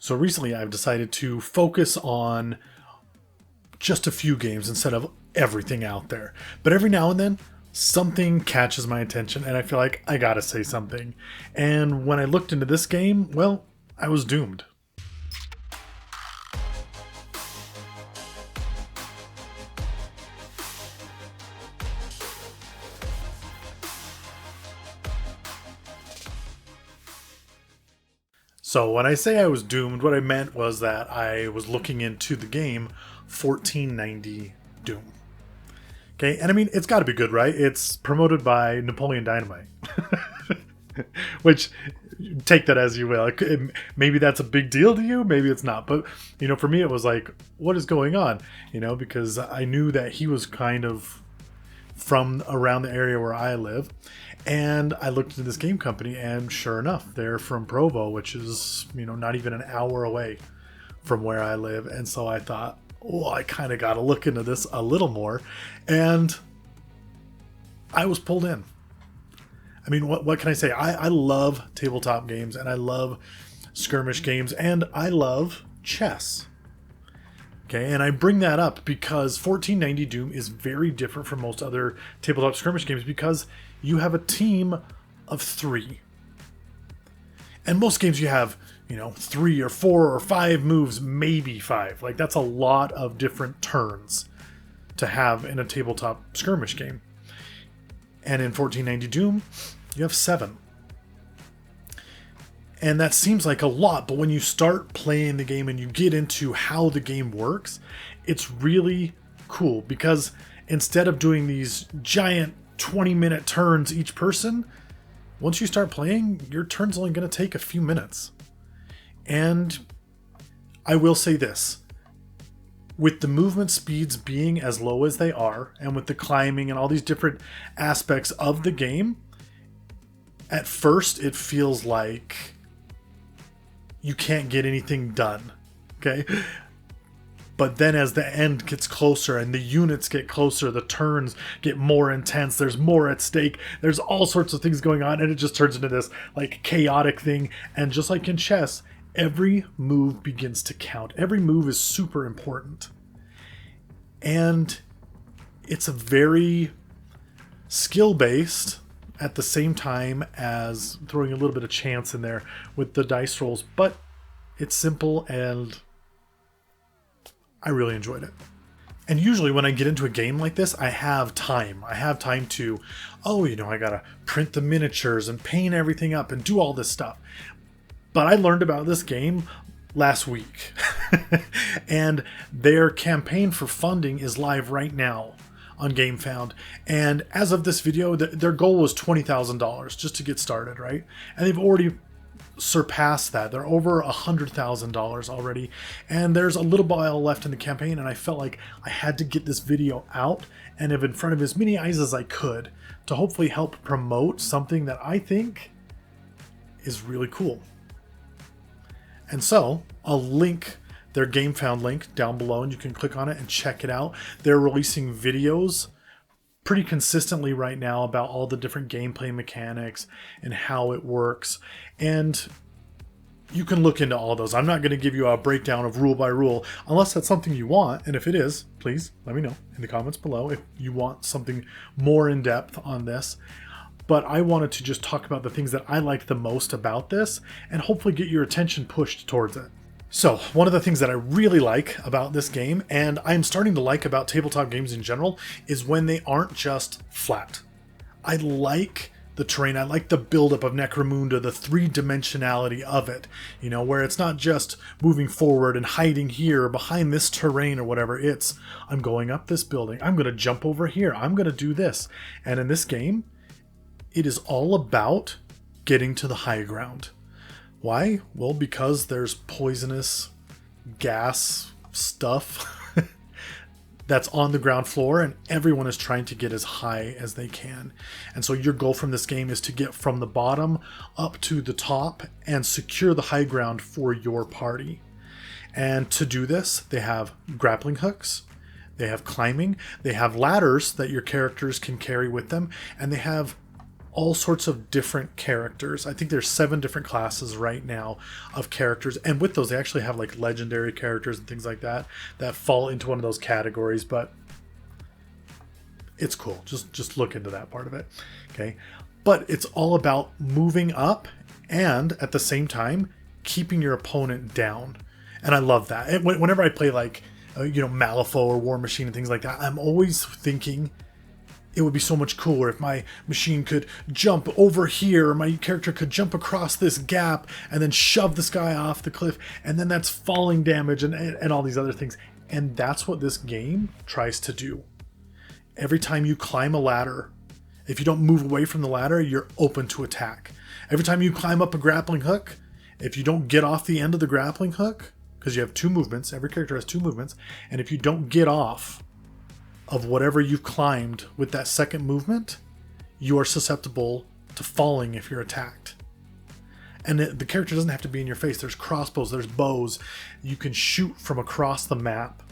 So recently I've decided to focus on just a few games instead of everything out there. But every now and then, something catches my attention and I feel like I gotta say something. And when I looked into this game, well, I was doomed. So when I say I was doomed, what I meant was that I was looking into the game 1490 Doom. Okay, and I mean, it's got to be good, right? It's promoted by Napoleon Dynamite. Which, take that as you will. Maybe that's a big deal to you, maybe it's not. But, for me it was like, what is going on? Because I knew that he was kind of from around the area where I live. And I looked into this game company, and sure enough, they're from Provo, which is, not even an hour away from where I live. And so I thought, I kind of got to look into this a little more. And I was pulled in. I mean, what can I say? I love tabletop games, and I love skirmish games, and I love chess. Okay, and I bring that up because 1490 Doom is very different from most other tabletop skirmish games because you have a team of 3. And most games you have, 3 or 4 or 5 moves, maybe 5. Like, that's a lot of different turns to have in a tabletop skirmish game. And in 1490 Doom, you have 7. And that seems like a lot, but when you start playing the game and you get into how the game works, it's really cool because instead of doing these giant 20-minute turns each person, once you start playing, your turn's only going to take a few minutes. And I will say this, with the movement speeds being as low as they are, and with the climbing and all these different aspects of the game, at first it feels like you can't get anything done, okay? But then as the end gets closer and the units get closer, the turns get more intense, there's more at stake, there's all sorts of things going on, and it just turns into this like chaotic thing. And just like in chess, every move begins to count. Every move is super important. And it's a very skill-based at the same time as throwing a little bit of chance in there with the dice rolls, but it's simple and I really enjoyed it. And usually when I get into a game like this, I have time. I have time to, I gotta print the miniatures and paint everything up and do all this stuff. But I learned about this game last week. And their campaign for funding is live right now on GameFound. And as of this video, their goal was $20,000 just to get started, right? And they've already surpassed that. They're over $100,000 already. And there's a little while left in the campaign, and I felt like I had to get this video out and have in front of as many eyes as I could to hopefully help promote something that I think is really cool. And so I'll link their GameFound link down below, and you can click on it and check it out. They're releasing videos pretty consistently right now about all the different gameplay mechanics and how it works. And you can look into all those. I'm not going to give you a breakdown of rule by rule unless that's something you want. And if it is, please let me know in the comments below if you want something more in depth on this. But I wanted to just talk about the things that I liked the most about this and hopefully get your attention pushed towards it. So, one of the things that I really like about this game, and I'm starting to like about tabletop games in general, is when they aren't just flat. I like the terrain, I like the buildup of Necromunda, the three-dimensionality of it, where it's not just moving forward and hiding here or behind this terrain or whatever. It's, I'm going up this building, I'm going to jump over here, I'm going to do this. And in this game, it is all about getting to the high ground. Why? Well, because there's poisonous gas stuff that's on the ground floor, and everyone is trying to get as high as they can. And so your goal from this game is to get from the bottom up to the top and secure the high ground for your party. And to do this, they have grappling hooks, they have climbing, they have ladders that your characters can carry with them, and they have all sorts of different characters. I think there's 7 different classes right now of characters, and with those they actually have like legendary characters and things like that that fall into one of those categories, but it's cool. Just look into that part of it. Okay. But it's all about moving up and at the same time keeping your opponent down. And I love that. And whenever I play like Malifaux or Warmachine and things like that, I'm always thinking it would be so much cooler if my machine could jump over here, or my character could jump across this gap and then shove this guy off the cliff, and then that's falling damage and all these other things. And that's what this game tries to do. Every time you climb a ladder, if you don't move away from the ladder, you're open to attack. Every time you climb up a grappling hook, if you don't get off the end of the grappling hook, because you have 2 movements, every character has 2 movements, and if you don't get off of whatever you've climbed with that second movement, you are susceptible to falling if you're attacked. And the character doesn't have to be in your face. There's crossbows, there's bows. You can shoot from across the map.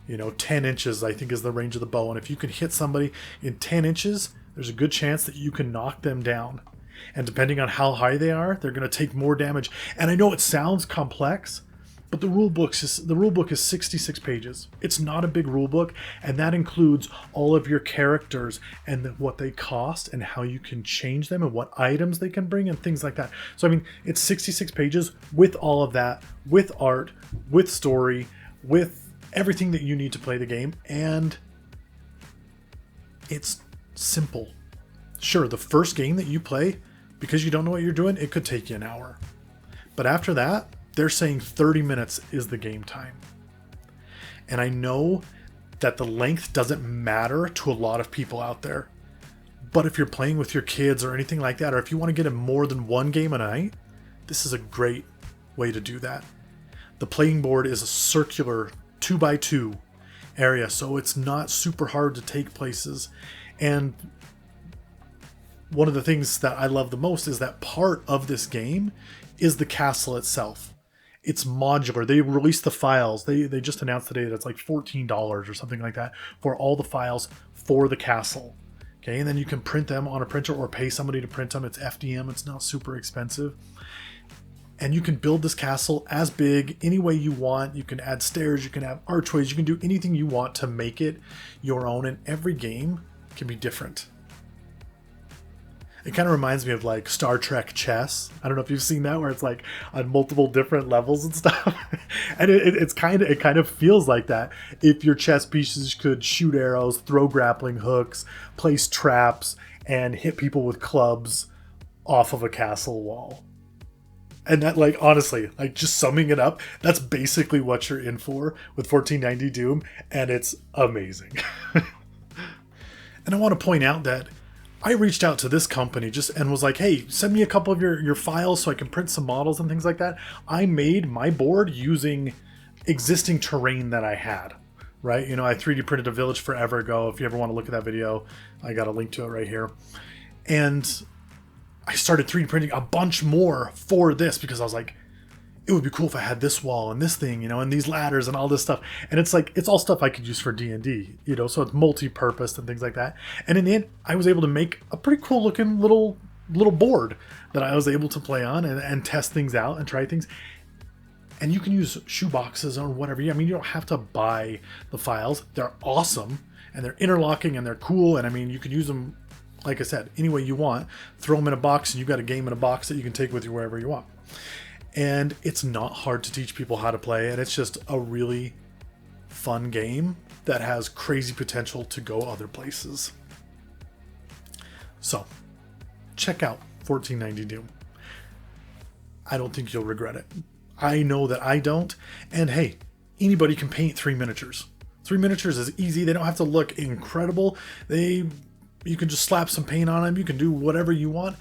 10 inches, I think, is the range of the bow. And if you can hit somebody in 10 inches, there's a good chance that you can knock them down. And depending on how high they are, they're going to take more damage. And I know it sounds complex, but the rule book is 66 pages. It's not a big rule book, and that includes all of your characters and what they cost and how you can change them and what items they can bring and things like that. So, I mean, it's 66 pages with all of that, with art, with story, with everything that you need to play the game, and it's simple. Sure, the first game that you play, because you don't know what you're doing, it could take you an hour. But after that, they're saying 30 minutes is the game time. And I know that the length doesn't matter to a lot of people out there. But if you're playing with your kids or anything like that, or if you want to get in more than one game a night, this is a great way to do that. The playing board is a circular 2x2 area, so it's not super hard to take places. And one of the things that I love the most is that part of this game is the castle itself. It's modular. They released the files. They just announced today that it's like $14 or something like that for all the files for the castle. Okay, and then you can print them on a printer or pay somebody to print them. It's FDM. It's not super expensive. And you can build this castle as big any way you want. You can add stairs. You can have archways. You can do anything you want to make it your own. And every game can be different. It kind of reminds me of like Star Trek chess. I don't know if you've seen that, where it's like on multiple different levels and stuff. And it kind of feels like that. If your chess pieces could shoot arrows, throw grappling hooks, place traps, and hit people with clubs off of a castle wall. And that, like, honestly, like, just summing it up, that's basically what you're in for with 1490 Doom, and it's amazing. And I want to point out that I reached out to this company and was like, hey, send me a couple of your files so I can print some models and things like that. I made my board using existing terrain that I had, right? I 3D printed a village forever ago. If you ever want to look at that video, I got a link to it right here. And I started 3D printing a bunch more for this because I was like, it would be cool if I had this wall and this thing, and these ladders and all this stuff. And it's like, it's all stuff I could use for D&D, so it's multi-purpose and things like that. And in the end, I was able to make a pretty cool looking little board that I was able to play on and test things out and try things. And you can use shoe boxes or whatever. I mean, you don't have to buy the files. They're awesome and they're interlocking and they're cool. And I mean, you can use them, like I said, any way you want. Throw them in a box and you've got a game in a box that you can take with you wherever you want. And it's not hard to teach people how to play, and it's just a really fun game that has crazy potential to go other places. So, check out 1490 Doom. I don't think you'll regret it. I know that I don't. And hey, anybody can paint 3 miniatures. 3 miniatures is easy. They don't have to look incredible. You can just slap some paint on them. You can do whatever you want.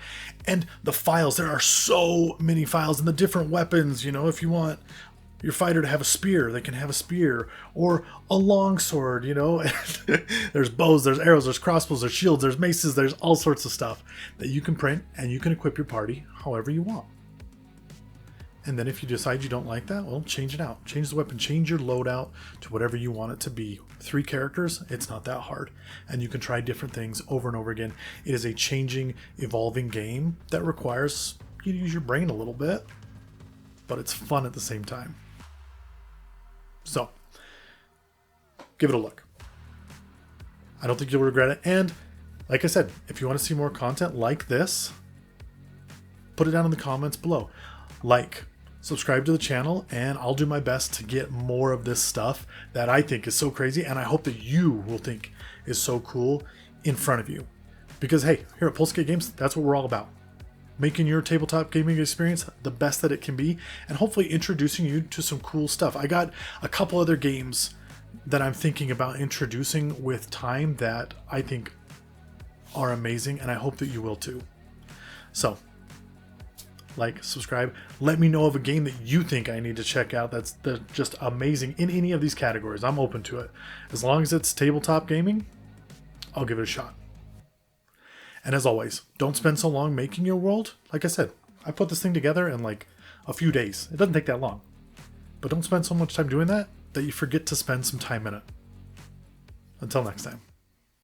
And the files, there are so many files, and the different weapons, if you want your fighter to have a spear, they can have a spear, or a longsword, There's bows, there's arrows, there's crossbows, there's shields, there's maces, there's all sorts of stuff that you can print, and you can equip your party however you want. And then if you decide you don't like that, well, change it out. Change the weapon, change your loadout to whatever you want it to be. 3 characters, it's not that hard. And you can try different things over and over again. It is a changing, evolving game that requires you to use your brain a little bit, but it's fun at the same time. So, give it a look. I don't think you'll regret it. And like I said, if you want to see more content like this, put it down in the comments below. Subscribe to the channel, and I'll do my best to get more of this stuff that I think is so crazy, and I hope that you will think is so cool in front of you. Because hey, here at Pulsegate Games, that's what we're all about. Making your tabletop gaming experience the best that it can be, and hopefully introducing you to some cool stuff. I got a couple other games that I'm thinking about introducing with time that I think are amazing, and I hope that you will too. So, subscribe. Let me know of a game that you think I need to check out that's just amazing in any of these categories. I'm open to it. As long as it's tabletop gaming, I'll give it a shot. And as always, don't spend so long making your world. Like I said, I put this thing together in a few days. It doesn't take that long. But don't spend so much time doing that you forget to spend some time in it. Until next time.